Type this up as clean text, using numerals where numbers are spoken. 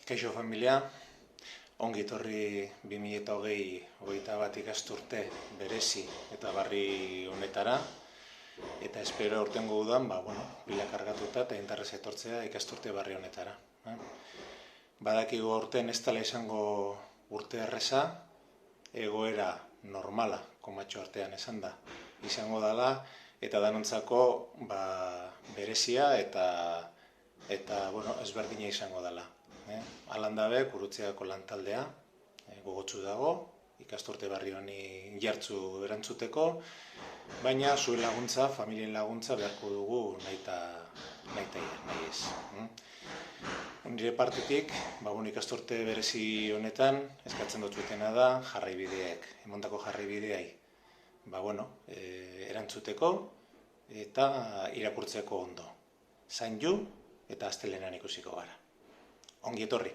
Kaixo familia, ongi etorri 2021 ikasturte berezi eta barri honetara. Eta espero urtengo udan, pila kargatuta eta indarrez etortzea ikasturte barri honetara. Badakigu aurten ez dela izango urte erreza, egoera normala, komatxo artean esan da, izango dela, eta danontzako berezia eta ezberdina izango dela. Alandabe, Gurutzeako lantaldea, gogotsu dago, ikasturte barri honi jartzu erantzuteko, baina zuen laguntza, familien laguntza beharko dugu nahi ez. Nire partetik, ikasturte berezi honetan, eskatzen dutzuetena da, jarraibideak, emondako jarraibideai, erantzuteko eta irakurtzeko ondo. Zaindu eta astelehenean ikusiko gara. Ongi etorri!